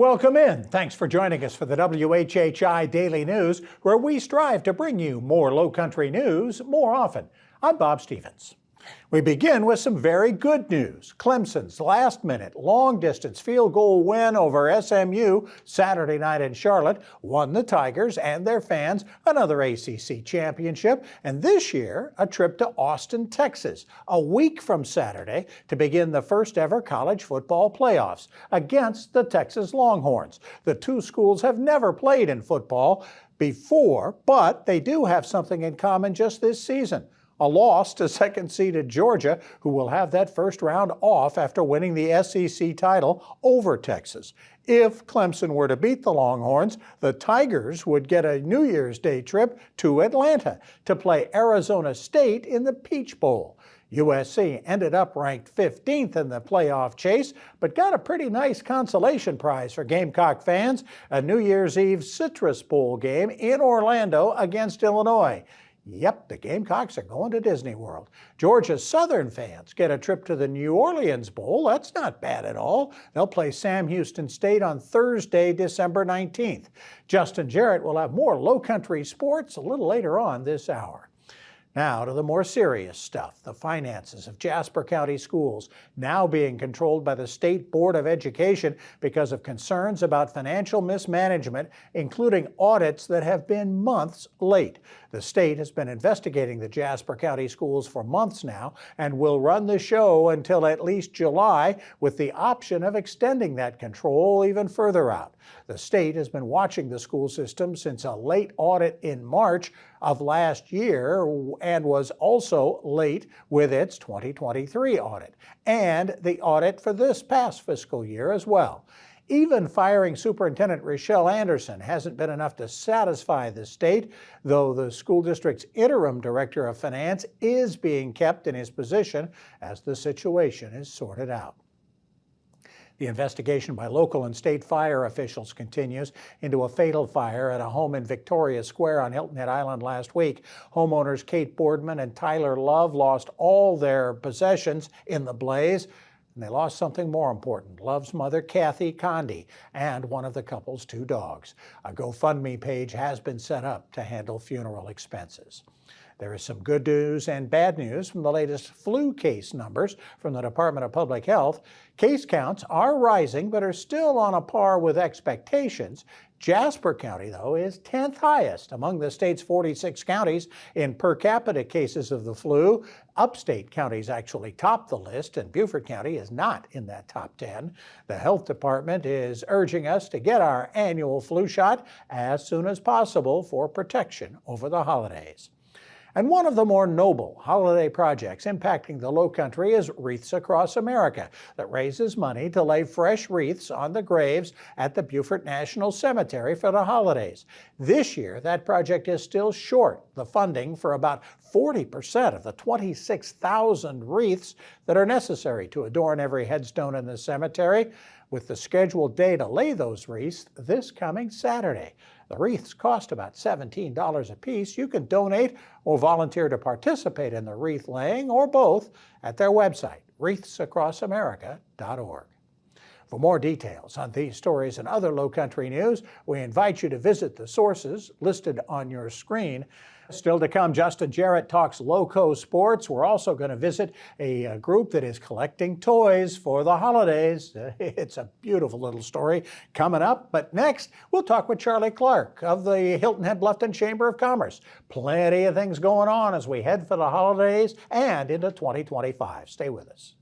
Welcome in. Thanks for joining us for the WHHI Daily News, where we strive to bring you more Lowcountry news more often. I'm Bob Stevens. We begin with some very good news. Clemson's last-minute, long-distance field goal win over SMU Saturday night in Charlotte won the Tigers and their fans another ACC championship, and this year a trip to Austin, Texas, a week from Saturday to begin the first-ever college football playoffs against the Texas Longhorns. The two schools have never played in football before, but they do have something in common just this season. A loss to second-seeded Georgia, who will have that first round off after winning the SEC title over Texas. If Clemson were to beat the Longhorns, the Tigers would get a New Year's Day trip to Atlanta to play Arizona State in the Peach Bowl. USC ended up ranked 15th in the playoff chase, but got a pretty nice consolation prize for Gamecock fans, a New Year's Eve Citrus Bowl game in Orlando against Illinois. Yep, the Gamecocks are going to Disney World. Georgia's Southern fans get a trip to the New Orleans Bowl. That's not bad at all. They'll play Sam Houston State on Thursday, December 19th. Justin Jarrett will have more Lowcountry sports a little later on this hour. Now to the more serious stuff, the finances of Jasper County schools now being controlled by the State Board of Education because of concerns about financial mismanagement, including audits that have been months late. The state has been investigating the Jasper County schools for months now and will run the show until at least July, with the option of extending that control even further out. The state has been watching the school system since a late audit in March of last year and was also late with its 2023 audit and the audit for this past fiscal year as well. Even firing Superintendent Rochelle Anderson hasn't been enough to satisfy the state, though the school district's interim director of finance is being kept in his position as the situation is sorted out. The investigation by local and state fire officials continues into a fatal fire at a home in Victoria Square on Hilton Head Island last week. Homeowners Kate Boardman and Tyler Love lost all their possessions in the blaze, and they lost something more important: Love's mother, Kathy Condi, and one of the couple's two dogs. A GoFundMe page has been set up to handle funeral expenses. There is some good news and bad news from the latest flu case numbers from the Department of Public Health. Case counts are rising, but are still on a par with expectations. Jasper County, though, is 10th highest among the state's 46 counties in per capita cases of the flu. Upstate counties actually top the list, and Beaufort County is not in that top 10. The health department is urging us to get our annual flu shot as soon as possible for protection over the holidays. And one of the more noble holiday projects impacting the Lowcountry is Wreaths Across America, that raises money to lay fresh wreaths on the graves at the Beaufort National Cemetery for the holidays. This year, that project is still short the funding for about 40% of the 26,000 wreaths that are necessary to adorn every headstone in the cemetery, with the scheduled day to lay those wreaths this coming Saturday. The wreaths cost about $17 a piece. You can donate or volunteer to participate in the wreath laying, or both, at their website, wreathsacrossamerica.org. For more details on these stories and other Lowcountry news, we invite you to visit the sources listed on your screen. Still to come, Justin Jarrett talks Loco sports. We're also going to visit a group that is collecting toys for the holidays. It's a beautiful little story coming up. But next, we'll talk with Charlie Clark of the Hilton Head Bluffton Chamber of Commerce. Plenty of things going on as we head for the holidays and into 2025. Stay with us.